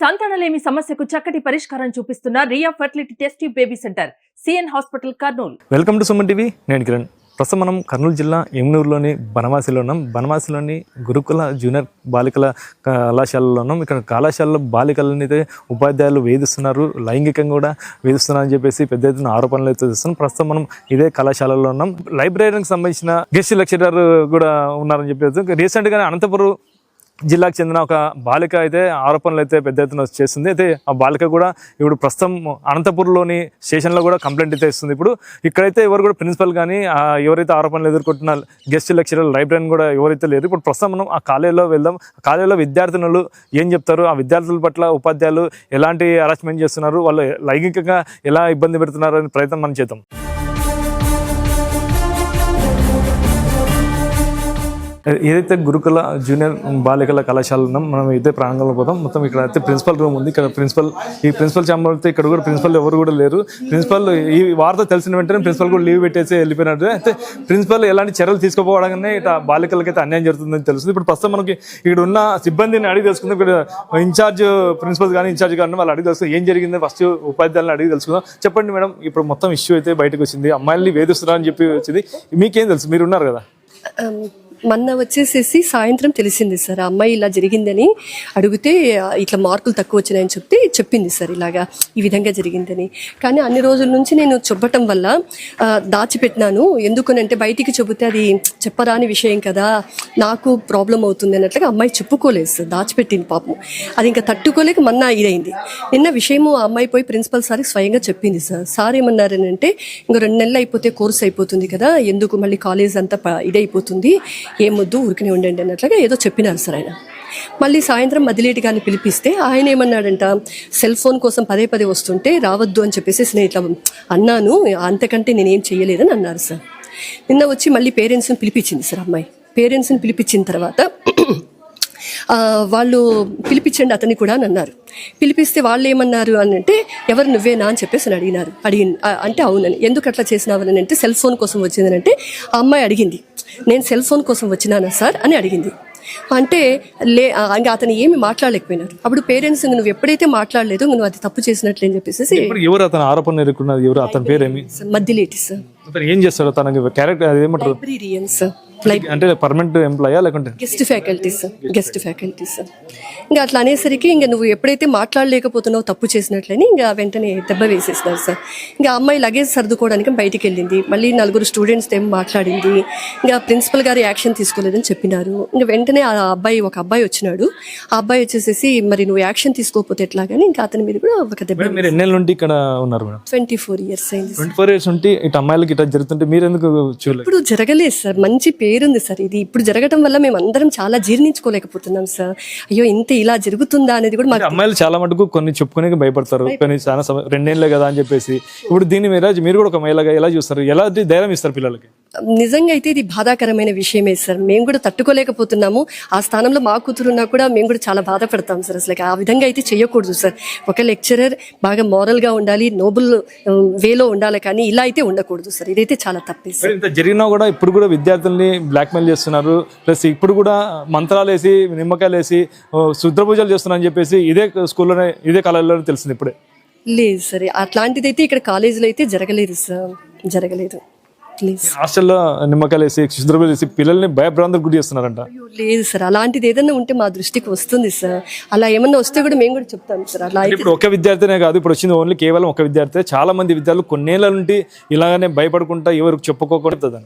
సంతానలేమి సమస్యకు చక్కటి పరిష్కారం చూపిస్తున్న Ria fertility test tube baby centre CN hospital Kurnool. Welcome to Suman TV. నేను కిరణ్. ప్రస్తుతం మనం కర్నూలు జిల్లా ఎమ్నూరులోని బనవాసిలో ఉన్నాం. బనవాసిలోని గురుకుల జూనియర్ బాలికల కళాశాలలో ఉన్నాం. ఇక్కడ కళాశాలలో బాలికలని అయితే ఉపాధ్యాయులు వేధిస్తున్నారు, లైంగికంగా కూడా వేధిస్తున్నారు అని చెప్పేసి పెద్ద ఎత్తున ఆరోపణలు అయితే చేస్తున్నాం. ప్రస్తుతం మనం ఇదే కళాశాలలో ఉన్నాం. లైబ్రరీకి సంబంధించిన గెస్ట్ లెక్చరర్ కూడా ఉన్నారని చెప్పేసి రీసెంట్గానే అనంతపురం జిల్లాకు చెందిన ఒక బాలిక అయితే ఆరోపణలు అయితే పెద్ద ఎత్తున చేస్తుంది. అయితే ఆ బాలిక కూడా ఇప్పుడు ప్రస్తుతం అనంతపురంలోని స్టేషన్లో కూడా కంప్లైంట్ అయితే ఇస్తుంది. ఇప్పుడు ఇక్కడైతే ఎవరు కూడా ప్రిన్సిపల్ కానీ ఎవరైతే ఆరోపణలు ఎదుర్కొంటున్న గెస్ట్ లెక్చరర్ లైబ్రరీని కూడా ఎవరైతే లేరు. ఇప్పుడు ప్రస్తుతం మనం ఆ కాలేజీలో వెళ్దాం. ఆ కాలేజీలో విద్యార్థినులు ఏం చెప్తారు, ఆ విద్యార్థుల పట్ల ఉపాధ్యాయులు ఎలాంటి హరాస్మెంట్ చేస్తున్నారు, వాళ్ళు లైంగికంగా ఎలా ఇబ్బంది పెడుతున్నారు అనే ప్రయత్నం మనం చేద్దాం. ఏదైతే గురుకుల జూనియర్ బాలికల కళాశాల ఉన్నాం, మనం అయితే ప్రాంగణంలో పోతాం. మొత్తం ఇక్కడ అయితే ప్రిన్సిపల్ రూమ్ ఉంది. ఇక్కడ ప్రిన్సిపల్ ఛాంబర్ అయితే ఇక్కడ కూడా ప్రిన్సిపల్ ఎవరు కూడా లేరు. ప్రిన్సిపల్ ఈ వార్త తెలిసిన వెంటనే ప్రిన్సిపల్ కూడా లీవ్ పెట్టేసి వెళ్ళిపోయినట్టు. అయితే ప్రిన్సిపల్ ఎలాంటి చర్యలు తీసుకోపోవడంగానే ఇట్లా బాలికలకైతే అన్యాయం జరుగుతుందని తెలుస్తుంది. ఇప్పుడు ప్రస్తుతం మనకి ఇక్కడ ఉన్న సిబ్బందిని అడిగి తెలుసుకుందాం. ఇక్కడ ఇన్ఛార్జ్ ప్రిన్సిపల్ కానీ ఇన్ఛార్జ్ కానీ వాళ్ళు అడిగి తెలుసుకుందాం ఏం జరిగింది. ఫస్ట్ ఉపాధ్యాయులను అడిగి తెలుసుకుందాం. చెప్పండి మేడం, ఇప్పుడు మొత్తం ఇష్యూ అయితే బయటకు వచ్చింది, అమ్మాయిల్ని వేధిస్తున్నారని చెప్పి వచ్చింది. మీకేం తెలుసు, మీరు ఉన్నారు కదా? మొన్న వచ్చేసేసి సాయంత్రం తెలిసింది సార్, అమ్మాయి ఇలా జరిగిందని అడిగితే ఇట్లా మార్కులు తక్కువ వచ్చినాయని చెప్పింది సార్, ఇలాగా ఈ విధంగా జరిగిందని. కానీ అన్ని రోజుల నుంచి నేను చెప్పటం వల్ల దాచిపెట్టినాను. ఎందుకనంటే బయటికి చెబితే అది చెప్పరాని విషయం కదా, నాకు ప్రాబ్లం అవుతుంది అన్నట్లుగా అమ్మాయి చెప్పుకోలేదు సార్, దాచిపెట్టింది పాపం. అది ఇంకా తట్టుకోలేక మొన్న ఇదైంది. నిన్న విషయము ఆ అమ్మాయి పోయి ప్రిన్సిపల్ సార్కి స్వయంగా చెప్పింది సార్. సార్ ఏమన్నారనంటే ఇంకా 2 నెలలు అయిపోతే కోర్స్ అయిపోతుంది కదా, ఎందుకు మళ్ళీ కాలేజ్ అంతా ఇదైపోతుంది, ఏమొద్దు ఊరికనే ఉండండి అన్నట్లుగా ఏదో చెప్పినారు సార్ ఆయన. మళ్ళీ సాయంత్రం మదిలేటి గారిని పిలిపిస్తే ఆయన ఏమన్నాడంట, సెల్ ఫోన్ కోసం పదే వస్తుంటే రావద్దు అని చెప్పేసి నేను ఇట్లా అన్నాను, అంతకంటే నేనేం చెయ్యలేదని అన్నారు సార్. నిన్న వచ్చి మళ్ళీ పేరెంట్స్ని పిలిపించింది సార్ అమ్మాయి. పేరెంట్స్ని పిలిపించిన తర్వాత వాళ్ళు పిలిపించండి అతన్ని కూడా అని అన్నారు. పిలిపిస్తే వాళ్ళు ఏమన్నారు అని అంటే, ఎవరు నువ్వేనా అని చెప్పేసి అడిగినారు. అంటే అవునని. ఎందుకు అట్లా చేసినావని అంటే సెల్ ఫోన్ కోసం వచ్చిందని అంటే ఆ అమ్మాయి అడిగింది, నేను సెల్ ఫోన్ కోసం వచ్చినానా సార్ అని అడిగింది. అంటే ఇంకా అతను ఏమి మాట్లాడలేకపోయినారు. అప్పుడు పేరెంట్స్ నువ్వు ఎప్పుడైతే మాట్లాడలేదు నువ్వు అది తప్పు చేసినట్లు అని చెప్పేసి ఎవరు అతను ఆరోపణ ఎదుర్కొన్నారు, ఎవరు అతని పేరేమి? మధ్యలేటి సార్. ఏం చేస్తాడు తనకి క్యారెక్టర్ ఏమంటారు? Librarian sir. అంటే పర్మనెంట్ ఎంప్లాయా లేకుంటే గెస్ట్ ఫ్యాకల్టీస్? ఇంకా అట్లా అనేసరికి ఇంకా నువ్వు ఎప్పుడైతే మాట్లాడలేకపోతున్నావు తప్పు చేసినట్లని ఇంకా వెంటనే దెబ్బ వేసేసినారు సార్. ఇంకా అమ్మాయి లగేజ్ సర్దుకోవడానికి బయటికి వెళ్ళింది. మళ్ళీ 4 స్టూడెంట్స్ ఏమో మాట్లాడింది. ఇంకా ప్రిన్సిపల్ గారు యాక్షన్ తీసుకోలేదని చెప్పినారు. ఇంకా వెంటనే ఒక అబ్బాయి వచ్చినాడు. ఆ అబ్బాయి వచ్చేసేసి మరి నువ్వు యాక్షన్ తీసుకోకపోతే ఎట్లా కానీ ఇంకా అతని మీద కూడా ఒక దెబ్బ. మీరు ఎన్నేళ్ళ నుండి ఇక్కడ ఉన్నారు మేడం? 24 years అయింది. 24 years ఉంటే ఇటు అమ్మాయిలకి ఇట్లా జరుగుతుంటే మీరు ఎందుకు చూడలేదు? ఇప్పుడు జరగలేదు సార్, మంచి పేరుంది సార్. ఇది ఇప్పుడు జరగడం వల్ల మేము అందరం చాలా జీర్ణించుకోలేకపోతున్నాం సార్. అయ్యో ఇంత ఇలా జరుగుతుందా అనేది కూడా. అమ్మాయిలు చాలా మటుకు కొన్ని చెప్పుకునే భయపడతారు, కానీ చాలా 2 ఏళ్ళే కదా అని చెప్పేసి. ఇప్పుడు దీన్ని మీరు కూడా ఒక మహిళగా ఎలా చూస్తారు, ఎలా ధైర్యం ఇస్తారు పిల్లలకి? నిజంగా అయితే ఇది బాధాకరమైన విషయమే సార్. మేము కూడా తట్టుకోలేకపోతున్నాము. ఆ స్థానంలో మా కూతురున్నా కూడా మేము కూడా చాలా బాధపడతాం సార్. అసలు ఆ విధంగా అయితే చేయకూడదు సార్. ఒక లెక్చరర్ బాగా మోరల్గా ఉండాలి, నోబుల్ వేలో ఉండాలి, కానీ ఇలా అయితే ఉండకూడదు సార్. ఇదైతే చాలా తప్పే సార్. ఇంత జరిగినా కూడా ఇప్పుడు కూడా విద్యార్థుల్ని బ్లాక్మెయిల్ చేస్తున్నారు, ప్లస్ ఇప్పుడు కూడా మంత్రాలు వేసి నిమ్మకాయలు వేసి శుద్ర పూజలు చేస్తున్నారని చెప్పేసి ఇదే స్కూల్లోనే ఇదే కాలేజీలోనే తెలిసింది ఇప్పుడే. లేదు సార్, అట్లాంటిది అయితే ఇక్కడ కాలేజీలో అయితే జరగలేదు సార్, జరగలేదు. హాస్టల్లో నిమ్మకాయలు వేసి శుద్రపూజలు చేసి పిల్లల్ని భయభ్రాంతులకు గురి చేస్తున్నారంట. లేదు సార్, అలాంటిది ఏదైనా ఉంటే మా దృష్టికి వస్తుంది సార్. అలా ఏమన్నా వస్తే కూడా మేము కూడా చెప్తాం సార్. అలా ఇప్పుడు ఒక విద్యార్థినే కాదు, ఇప్పుడు వచ్చింది ఓన్లీ కేవలం ఒక విద్యార్థి. చాలా మంది విద్యార్థులు కొన్నేళ్ల నుండి ఇలాగనే భయపడుకుంటా ఎవరికి చెప్పుకోకూడదు.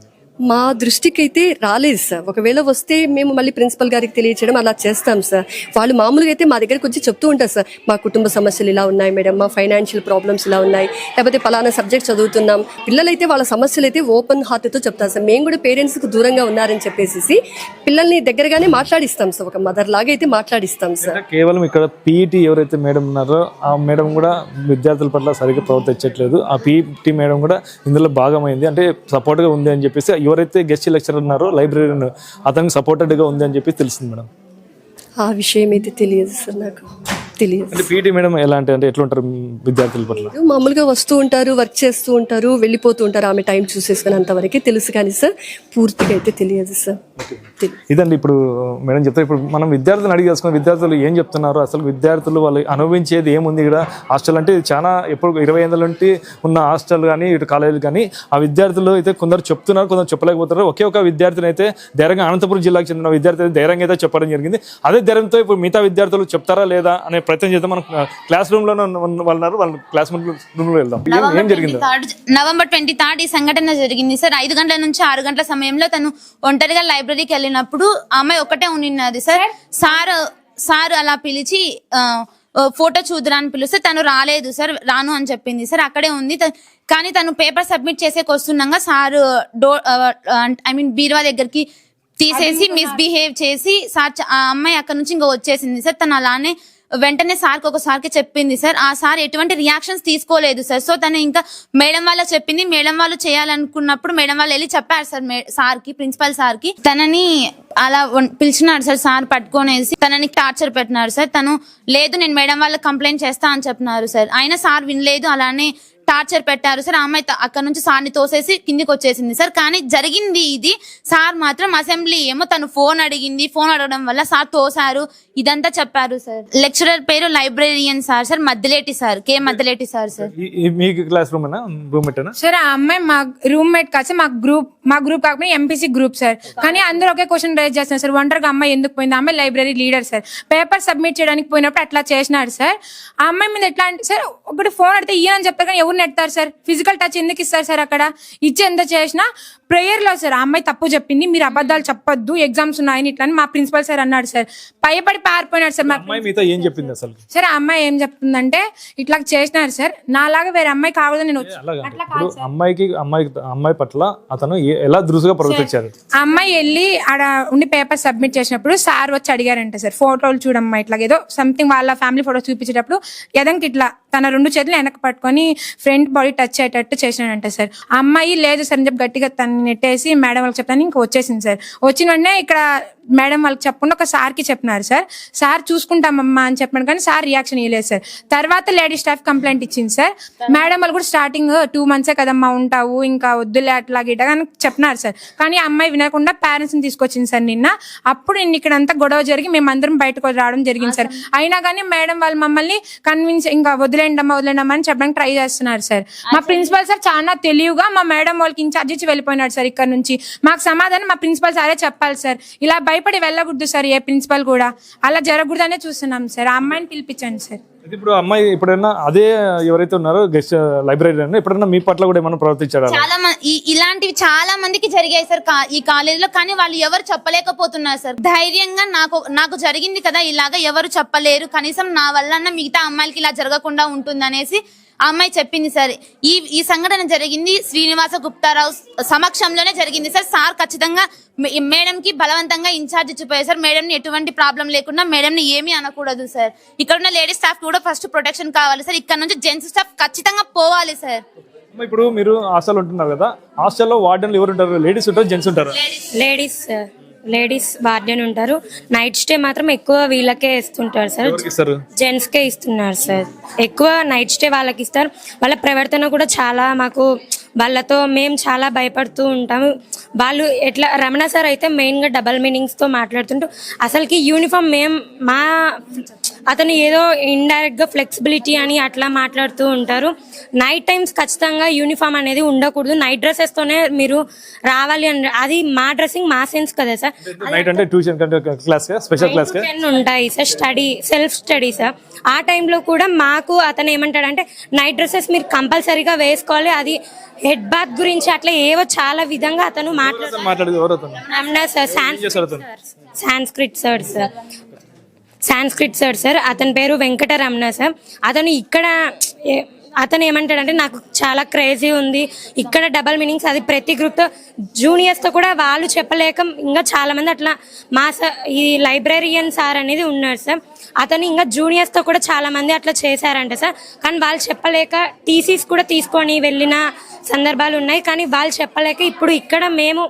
మా దృష్టికి అయితే రాలేదు సార్. ఒకవేళ వస్తే మేము మళ్ళీ ప్రిన్సిపల్ గారికి తెలియచేయడం అలా చేస్తాం సార్. వాళ్ళు మామూలుగా అయితే మా దగ్గరకు వచ్చి చెప్తూ ఉంటారు సార్, మా కుటుంబ సమస్యలు ఇలా ఉన్నాయి మేడం, మా ఫైనాన్షియల్ ప్రాబ్లమ్స్ ఇలా ఉన్నాయి, లేకపోతే పలానా సబ్జెక్ట్ చదువుతున్నాం. పిల్లలైతే వాళ్ళ సమస్యలు అయితే ఓపెన్ హార్ట్తో చెప్తారు సార్. మేము కూడా పేరెంట్స్కి దూరంగా ఉన్నారని చెప్పేసి పిల్లల్ని దగ్గరగానే మాట్లాడిస్తాం సార్, ఒక మదర్ లాగా అయితే మాట్లాడిస్తాం సార్. కేవలం ఇక్కడ పీఈటీ ఎవరైతే మేడం ఉన్నారో ఆ మేడం కూడా విద్యార్థుల పట్ల సరిగ్గా ప్రవర్తించట్లేదు. ఆ పీఈటీ మేడం కూడా ఇందులో భాగమైంది, అంటే సపోర్ట్గా ఉంది అని చెప్పేసి ఎవరైతే గెస్ట్ లెక్చరర్ ఉన్నారో లైబ్రరీని అతనికి సపోర్టెడ్గా ఉంది అని చెప్పి తెలిసింది మేడం. ఆ విషయం అయితే తెలియదు సార్ నాకు. తెలియదు. అంటే పీటీ మేడం అంటే ఎట్లుంటారు విద్యార్థుల పట్ల? మామూలుగా వస్తూ ఉంటారు, వర్క్ చేస్తూ ఉంటారు, వెళ్ళిపోతూ ఉంటారు. ఆమె టైం చూసేసుకుని అంతవరకే తెలుసు కానీ సార్ పూర్తిగా అయితే తెలియదు సార్. ఇదండి ఇప్పుడు మేడం చెప్తారు. ఇప్పుడు మనం విద్యార్థులను అడిగి తెలుసుకున్న విద్యార్థులు ఏం చెప్తున్నారు, అసలు విద్యార్థులు వాళ్ళు అనుభవించేది ఏముంది ఇక్కడ. హాస్టల్ అంటే చాలా ఎప్పుడు 20 ఏళ్ళ నుండి ఉన్న హాస్టల్ కానీ ఇటు కాలేజీలు కానీ ఆ విద్యార్థులు అయితే కొందరు చెప్తున్నారు, కొందరు చెప్పలేకపోతున్నారు. ఒకే ఒక విద్యార్థిని అయితే ధైర్యంగా అనంతపురం జిల్లాకు చెందిన విద్యార్థి అయితే ధైర్యంగా అయితే చెప్పడం జరిగింది. అదే ధైర్యంతో ఇప్పుడు మిగతా విద్యార్థులు చెప్తారా లేదా అనే ప్రయత్నం చేద్దాం. మనం క్లాస్ రూమ్లోనే వాళ్ళు వాళ్ళ క్లాస్ రూమ్లో వెళ్దాం. ఏం జరిగింది? నవంబర్ 23 ఈ సంఘటన జరిగింది సార్. 5 గంటల నుంచి 6 గంటల సమయంలో తను ఒంటరిగా లైబ్రరీకి వెళ్ళినప్పుడు అమ్మాయి ఒక్కటే ఉన్నది సార్. సార్ అలా పిలిచి ఫోటో చూద్దురా అని పిలిస్తే తను రాలేదు సార్, రాను అని చెప్పింది సార్. అక్కడే ఉంది. కానీ తను పేపర్ సబ్మిట్ చేసేకి వస్తుండగా సార్ బీరువా దగ్గరికి తీసేసి మిస్బిహేవ్ చేసి సార్ ఆ అమ్మాయి అక్కడ నుంచి ఇంకా వచ్చేసింది సార్. తను అలానే వెంటనే సార్కి ఒకసారికి చెప్పింది సార్. ఆ సార్ ఎటువంటి రియాక్షన్స్ తీసుకోలేదు సార్. సో తను ఇంకా మేడం వాళ్ళకి చెప్పింది. మేడం వాళ్ళు చేయాలనుకున్నప్పుడు మేడం వాళ్ళు వెళ్ళి చెప్పారు సార్ సార్కి, ప్రిన్సిపల్ సార్కి. తనని అలా పిలిచినాడు సార్. సార్ పట్టుకొనేసి తనని టార్చర్ పెట్టినారు సార్. తను లేదు నేను మేడం వాళ్ళకి కంప్లైంట్ చేస్తా అని చెప్పినారు సార్. అయినా సార్ వినలేదు, అలానే టార్చర్ పెట్టారు సార్. ఆ అమ్మాయి అక్కడ నుంచి సార్ని తోసేసి కిందికి వచ్చేసింది సార్. కానీ జరిగింది ఇది. సార్ మాత్రం అసెంబ్లీ ఏమో తను ఫోన్ అడిగింది, ఫోన్ అడగడం వల్ల సార్ తోసారు, ఇదంతా చెప్పారు సార్. లెక్చరర్ పేరు లైబ్రేరియన్ సార్ మద్దిలేటి సార్, కే మద్దిలేటి సార్. మీకు క్లాస్ రూమ్ సార్ ఆ అమ్మాయి మా రూమ్మేట్ కాదు, మా గ్రూప్ కాకపోతే ఎంపీసీ గ్రూప్ సార్. కానీ అందరూ ఒకే క్వశ్చన్ రైజ్ చేస్తున్నారు సార్, ఒంటరిగా అమ్మాయి ఎందుకు పోయింది? అమ్మాయి library leader sir. Paper submit చేయడానికి పోయినప్పుడు అట్లా చేసినాడు సార్. ఆ అమ్మాయి మీద ఎట్లా అంటే సార్, ఒకటి ఫోన్ అడితే ఇయ్యని చెప్తారు కానీ ఎవరు నెడతారు సార్? ఫిజికల్ టచ్ ఎందుకు ఇస్తారు సార్? అక్కడ ఇచ్చి ఎంత చేసినా ప్రేయర్ లో సార్ ఆ అమ్మాయి తప్పు చెప్పింది, మీరు అబద్ధాలు చెప్పొద్దు, ఎగ్జామ్స్ ఉన్నాయని ఇట్లా అని మా ప్రిన్సిపల్ సార్ అన్నాడు సార్. భయపడి పారిపోయినాడు సార్. ఏం చెప్పింది అసలు సార్? ఆ అమ్మాయి ఏం చెప్తుందంటే ఇట్లా చేసినారు సార్, నాలాగా వేరే అమ్మాయి కాకూడదు నేను అమ్మాయి పట్ల అతను ఎలా దురుసుగా ప్రవర్తించారు? ఆ అమ్మాయి వెళ్ళి ఆడ ఉండి పేపర్ సబ్మిట్ చేసినప్పుడు సార్ వచ్చి అడిగారంట సార్, ఫోటోలు చూడమ్మా ఇట్లా ఏదో సంథింగ్ వాళ్ళ ఫ్యామిలీ ఫోటో చూపించేటప్పుడు ఎదంకి ఇట్లా తన 2 చేతులు వెనక పట్టుకొని ఫ్రంట్ బాడీ టచ్ అయ్యేటట్టు చేసినాడంట సార్. ఆ అమ్మాయి లేదు సార్ అని చెప్పి గట్టిగా తను నెట్టేసి మేడం వాళ్ళకి చెప్తాను ఇంకా వచ్చేసింది సార్. వచ్చిన వెంటనే ఇక్కడ మేడం వాళ్ళకి చెప్పకుండా ఒక సార్కి చెప్పినారు సార్. సార్ చూసుకుంటామమ్మా అని చెప్పాను కానీ సార్ రియాక్షన్ ఇవ్వలేదు సార్. తర్వాత లేడీ స్టాఫ్ కంప్లైంట్ ఇచ్చింది సార్. మేడం వాళ్ళు కూడా స్టార్టింగ్ 2 months కదమ్మా ఉంటావు ఇంకా వద్దులే అట్లా గిట్ట అని చెప్పినారు సార్. కానీ అమ్మాయి వినకుండా పేరెంట్స్ని తీసుకొచ్చింది సార్ నిన్న. అప్పుడు ఇక్కడ అంతా గొడవ జరిగి మేమందరం బయటకు రావడం జరిగింది సార్. అయినా కానీ మేడం వాళ్ళు మమ్మల్ని కన్విన్స్ ఇంకా వదిలేండమ్మా అని చెప్పడానికి ట్రై చేస్తున్నారు సార్. మా ప్రిన్సిపల్ సార్ చాలా తెలివిగా మా మేడం వాళ్ళకి ఇన్ఛార్జ్ ఇచ్చి వెళ్ళిపోయినాడు సార్. ఇక్కడ నుంచి మాకు సమాధానం మా ప్రిన్సిపల్ సారే చెప్పాలి సార్. ఇలా భయపడి వెళ్ళకూడదు సార్, ఏ ప్రిన్సిపల్ కూడా అలా జరగకూడదనే చూస్తున్నాం సార్. ఆ అమ్మాయిని పిలిపించండి సార్. ఇప్పుడు అమ్మాయి ఎప్పుడైనా అదే ఎవరైతే ఉన్నారో గెస్ట్ లైబ్రరీ ఎప్పుడైనా మీ పట్ల కూడా ఏమైనా ప్రవర్తించారా? చాలా ఇలాంటివి చాలా మందికి జరిగాయి సార్ ఈ కాలేజీలో. కానీ వాళ్ళు ఎవరు చెప్పలేకపోతున్నారు సార్. ధైర్యంగా నాకు జరిగింది కదా ఇలాగా ఎవరు చెప్పలేరు, కనీసం నా వల్ల మిగతా అమ్మాయిలకి ఇలా జరగకుండా ఉంటుందనేసి ఆ అమ్మాయి చెప్పింది సార్. ఈ సంఘటన జరిగింది శ్రీనివాస గుప్తారావు సమక్షంలోనే జరిగింది సార్. సార్ ఖచ్చితంగా మేడం కి బలవంతంగా ఇన్ఛార్జ్ ఇచ్చిపోయారు సార్. మేడం ని ఎటువంటి ప్రాబ్లం లేకుండా మేడం ని ఏమీ అనకూడదు సార్. ఇక్కడ ఉన్న లేడీస్ స్టాఫ్ కూడా ఫస్ట్ ప్రొటెక్షన్ కావాలి సార్. ఇక్కడ నుంచి జెంట్స్ స్టాఫ్ ఖచ్చితంగా పోవాలి సార్. ఇప్పుడు మీరు హాస్టల్ ఉంటున్నారు కదా, హాస్టల్లో వార్డెన్లు ఎవరు ఉంటారు? లేడీస్ ఉంటారు, జెంట్స్ ఉంటారు? లేడీస్ వార్డెన్ ఉంటారు. నైట్ స్టే మాత్రం ఎక్కువ వీళ్ళకే ఇస్తుంటారు సార్, జెంట్స్ కే ఇస్తున్నారు సార్. ఎక్కువ నైట్ స్టే వాళ్ళకి ఇస్తారు. వాళ్ళ ప్రవర్తన కూడా చాలా మాకు వాళ్ళతో మేము చాలా భయపడుతూ ఉంటాము. వాళ్ళు ఎట్లా రమణ సార్ అయితే మెయిన్గా డబల్ మీనింగ్స్తో మాట్లాడుతుంటూ అసలుకి యూనిఫామ్ అతను ఏదో ఇండైరెక్ట్గా ఫ్లెక్సిబిలిటీ అని అట్లా మాట్లాడుతూ ఉంటారు. నైట్ టైమ్స్ ఖచ్చితంగా యూనిఫామ్ అనేది ఉండకూడదు, నైట్ డ్రెస్సెస్తోనే మీరు రావాలి అని. అది మా డ్రెస్సింగ్ మా సెన్స్ కదా సార్. ఉంటాయి సార్, సెల్ఫ్ స్టడీ సార్. ఆ టైంలో కూడా మాకు అతను ఏమంటాడంటే నైట్ డ్రెస్సెస్ మీరు కంపల్సరీగా వేసుకోవాలి, అది హెడ్ బాత్ గురించి అట్లా ఏవో చాలా విధంగా అతను మాట్లాడుతున్నాడు. సాంస్క్రిట్ సార్ అతని పేరు వెంకటరమణ సార్. అతను ఏమంటాడంటే నాకు చాలా క్రేజీ ఉంది ఇక్కడ డబల్ మీనింగ్స్, అది ప్రతి గ్రూప్తో జూనియర్స్తో కూడా వాళ్ళు చెప్పలేక ఇంకా చాలామంది అట్లా ఈ లైబ్రేరియన్ సార్ అనేది ఉన్నారు సార్. అతను ఇంకా జూనియర్స్తో కూడా చాలామంది అట్లా చేశారంట సార్. కానీ వాళ్ళు చెప్పలేక టీసీస్ కూడా తీసుకొని వెళ్ళిన సందర్భాలు ఉన్నాయి. కానీ వాళ్ళు చెప్పలేక ఇప్పుడు ఇక్కడ మేము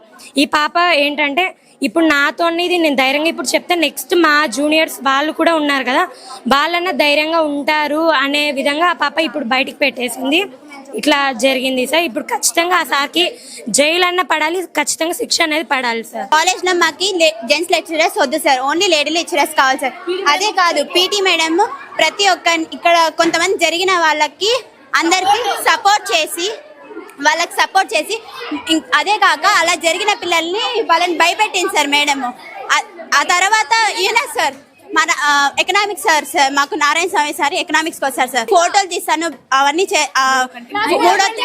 ఈ పాప ఏంటంటే ఇప్పుడు నాతో ఇది నేను ధైర్యంగా ఇప్పుడు చెప్తే నెక్స్ట్ మా జూనియర్స్ వాళ్ళు కూడా ఉన్నారు కదా, వాళ్ళన్నా ధైర్యంగా ఉంటారు అనే విధంగా ఆ పాప ఇప్పుడు బయటికి పెట్టేసింది. ఇట్లా జరిగింది సార్. ఇప్పుడు ఖచ్చితంగా ఆ సార్కి జైలు అన్న పడాలి, ఖచ్చితంగా శిక్ష అనేది పడాలి సార్. కాలేజ్ లో మాకి జెంట్స్ లెక్చరర్స్ వద్దు సార్, ఓన్లీ లేడీ లెక్చరర్స్ కావాలి సార్. అదే కాదు పీటీ మేడం ప్రతి ఒక్క ఇక్కడ కొంతమంది జరిగిన వాళ్ళకి అందరికి సపోర్ట్ చేసి అదే కాక అలా జరిగిన పిల్లల్ని వాళ్ళని భయపెట్టింది సార్ మేడం. ఆ తర్వాత ఈయన సార్ మన ఎకనామిక్స్ సార్ మాకు నారాయణ స్వామి సార్ ఎకనామిక్స్ కి వచ్చారు సార్. ఫోటోలు తీస్తాను అవన్నీ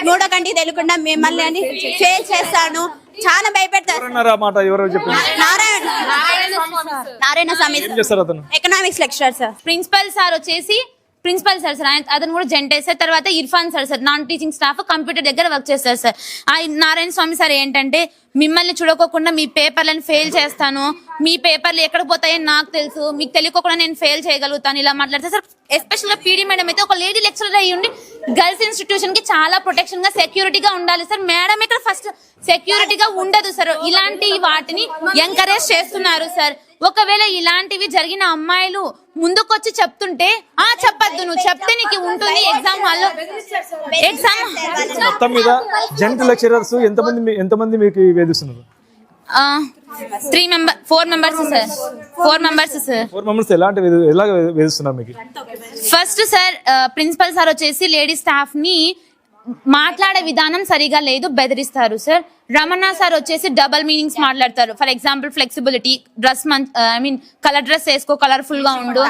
మూడో కంటికి తెలియకుండా మిమ్మల్ని అని ఫెయిల్ చేస్తాను, చాలా భయపెడతారు. Narayana Swamy economics lecturer sir. Principal sir అతను కూడా జెంటే సార్. తర్వాత Irfan sir non teaching staff computer దగ్గర వర్క్ చేస్తారు సార్. ఆ నారాయణ స్వామి సార్ ఏంటంటే మిమ్మల్ని చూడకోకుండా మీ పేపర్లను ఫెయిల్ చేస్తాను, మీ పేపర్లు ఎక్కడ పోతాయని నాకు తెలుసు, మీకు తెలియకోకుండా నేను ఫెయిల్ చేయగలుగుతాను ఇలా మాట్లాడతారు సార్. ఎస్పెషల్ గా పీడీ మేడం అయితే ఒక లేడీ లెక్చరర్ అయ్యి ఉండి గర్ల్స్ ఇన్స్టిట్యూషన్ కి చాలా ప్రొటెక్షన్ గా సెక్యూరిటీగా ఉండాలి సార్. మేడం ఇక్కడ ఫస్ట్ సెక్యూరిటీగా ఉండదు సార్. ఇలాంటి వాటిని ఎంకరేజ్ చేస్తున్నారు సార్. ఒకవేళ ఇలాంటివి జరిగిన అమ్మాయిలు ముందుకొచ్చి చెప్తుంటే చెప్పద్దు, నువ్వు చెప్తే నీకు ఉంటుంది ఎగ్జామ్ హాల్లో మొత్తం మీద జెంట్ లెక్చరర్స్ ఎంతమంది మీకు వేధిస్తున్నారు? 4 మెంబర్స్ సార్. 4 మెంబర్స్ ఎలా వేధిస్తున్నారు మీకు? ఫస్ట్ సార్ ప్రిన్సిపల్ సార్ వచ్చేసి లేడీ స్టాఫ్ ని మాట్లాడే విధానం సరిగా లేదు, బెదిరిస్తారు సార్. రమణ సార్ వచ్చేసి డబల్ మీనింగ్స్ మాట్లాడతారు. For example flexibility, dress colour dress వేసుకో, కలర్ఫుల్ గా ఉండు,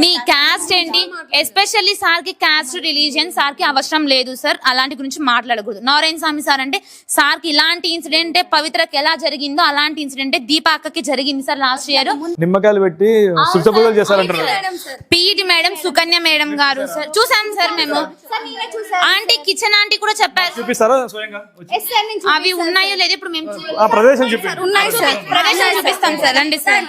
నీ క్యాస్ట్ ఏంటి, ఎస్పెషల్లీ సార్ కి క్యాస్ట్ రిలీజియన్ సార్ కి అవసరం లేదు సార్, అలాంటి గురించి మాట్లాడకూడదు. నారాయణ స్వామి సార్ అంటే సార్ కి ఇలాంటి ఇన్సిడెంట్ పవిత్రకి ఎలా జరిగిందో అలాంటి ఇన్సిడెంట్ దీపాకకి జరిగింది సార్ లాస్ట్ ఇయర్. నిమ్మకాయలు పెట్టి పీఈటి మేడం సుకన్య మేడం గారు సార్ చూసాం సార్ మేము. ఆంటీ కిచెన్ ఆంటీ కూడా చెప్పారు. అవి ఉన్నాయో లేదు ఇప్పుడు మేము చూపిస్తాం సార్. రండి సార్.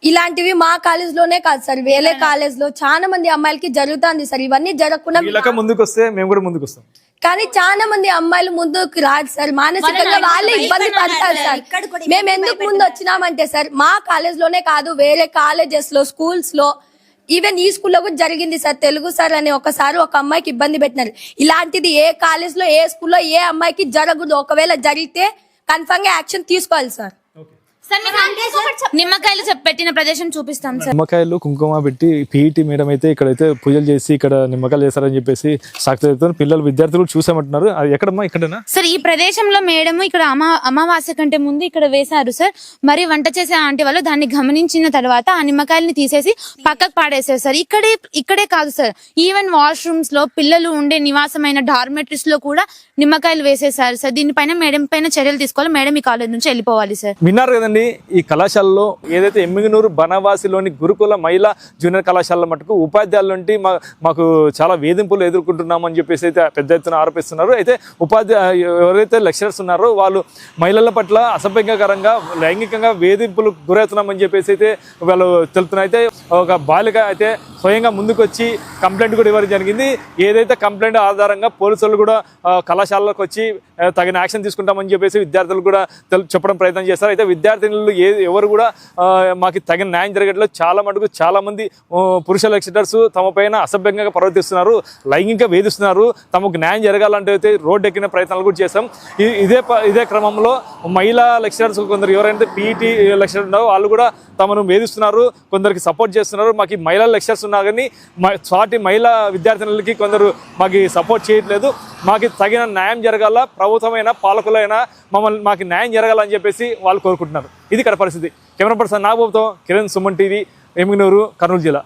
ఇలాంటివి మా కాలేజ్ లోనే కాదు సార్, వేరే కాలేజ్ లో చాలా మంది అమ్మాయిలకి జరుగుతుంది సార్. ఇవన్నీ జరగకుండా ముందుకు వస్తే మేము కూడా ముందుకు వస్తాం. కానీ చాలా మంది అమ్మాయిలు ముందుకు రాదు సార్, మానసికంగా వాళ్ళే ఇబ్బంది పడతారు సార్. మేము ఎందుకు ముందు వచ్చినామంటే సార్, మా కాలేజ్ లోనే కాదు వేరే కాలేజెస్ లో, స్కూల్స్ లో, ఈవెన్ ఈ స్కూల్లో కూడా జరిగింది సార్. తెలుగు సార్ అని ఒకసారి ఒక అమ్మాయికి ఇబ్బంది పెట్టినారు. ఇలాంటిది ఏ కాలేజ్ లో, ఏ స్కూల్లో ఏ అమ్మాయికి జరగదు. ఒకవేళ జరిగితే కన్ఫర్మ్ గా యాక్షన్ తీసుకోవాలి సార్. నిమ్మకాయలు పెట్టిన ప్రదేశం చూపిస్తాం సార్. నిమ్మకాయలు కుంకుమ పెట్టి పీఈటీ మేడం అయితే ఇక్కడైతే పూజలు చేసి ఇక్కడ నిమ్మకాయలు చేస్తారని చెప్పేసి సాక్షి పిల్లలు విద్యార్థులు చూసామంటున్నారు. అది ఎక్కడమ్మా? ఇక్కడనా సార్? ఈ ప్రదేశంలో మేడం ఇక్కడ అమావాస్య కంటే ముందు ఇక్కడ వేశారు సార్. మరి వంట చేసే ఆంటీ వాళ్ళు దాన్ని గమనించిన తర్వాత ఆ నిమ్మకాయలని తీసేసి పక్కకు పాడేశారు సార్. ఇక్కడే కాదు సార్, ఈవెన్ వాష్రూమ్స్ లో, పిల్లలు ఉండే నివాసమైన డార్మెటరీస్ లో కూడా నిమ్మకాయలు వేసేసారు సార్. దీనిపైన మేడం పైన చర్యలు తీసుకోవాలి. మేడం ఈ కాలేజ్ నుంచి వెళ్ళిపోవాలి సార్. విన్నారు కదండి, ఈ కళాశాలలో ఏదైతే ఎమ్మిగనూరు బనవాసిలోని గురుకుల మహిళా జూనియర్ కళాశాల మటుకు ఉపాధ్యాయుల నుండి మాకు చాలా వేధింపులు ఎదుర్కొంటున్నామని చెప్పేసి అయితే పెద్ద ఎత్తున ఆరోపిస్తున్నారు. అయితే ఎవరైతే లెక్చరర్స్ ఉన్నారో వాళ్ళు మహిళల పట్ల అసభ్యంకరంగా లైంగికంగా వేధింపులు గురవుతున్నామని చెప్పేసి అయితే వాళ్ళు తెలుపుతున్నారు. అయితే ఒక బాలిక అయితే స్వయంగా ముందుకు వచ్చి కంప్లైంట్ కూడా ఇవ్వడం జరిగింది. ఏదైతే కంప్లైంట్ ఆధారంగా పోలీసులు కూడా కళాశాలకు వచ్చి తగిన యాక్షన్ తీసుకుంటామని చెప్పేసి విద్యార్థులు కూడా చెప్పడం ప్రయత్నం చేస్తారు. అయితే విద్యార్థినులు ఎవరు కూడా మాకు తగిన న్యాయం జరగట్లేదు. చాలా మంది పురుష లెక్చరర్స్ తమ పైన అసభ్యంగా ప్రవర్తిస్తున్నారు, లైంగికంగా వేధిస్తున్నారు. తమకు న్యాయం జరగాలంటే అయితే రోడ్డు ఎక్కిన ప్రయత్నాలు కూడా చేస్తాం. ఇదే క్రమంలో మహిళా లెక్చరర్స్ కొందరు ఎవరైతే పీఈటీ లెక్చరర్ ఉన్నారో వాళ్ళు కూడా తమను వేధిస్తున్నారు, కొందరికి సపోర్ట్ చేస్తున్నారు. మాకు మహిళా లెక్చరర్స్ ఉన్నా కానీ సాటి మహిళా విద్యార్థినులకి కొందరు మాకు సపోర్ట్ చేయట్లేదు. మాకు తగిన న్యాయం జరగాల, ప్రభుత్వమైన పాలకులైనా మాకు న్యాయం జరగాలని చెప్పేసి వాళ్ళు కోరుకుంటున్నారు. ఇది ఇక్కడ పరిస్థితి. కెమెరా పర్సన్ నాగబాబుతో కిరణ్, సుమన్ టీవీ, ఎమ్మిగనూరు, కర్నూలు జిల్లా.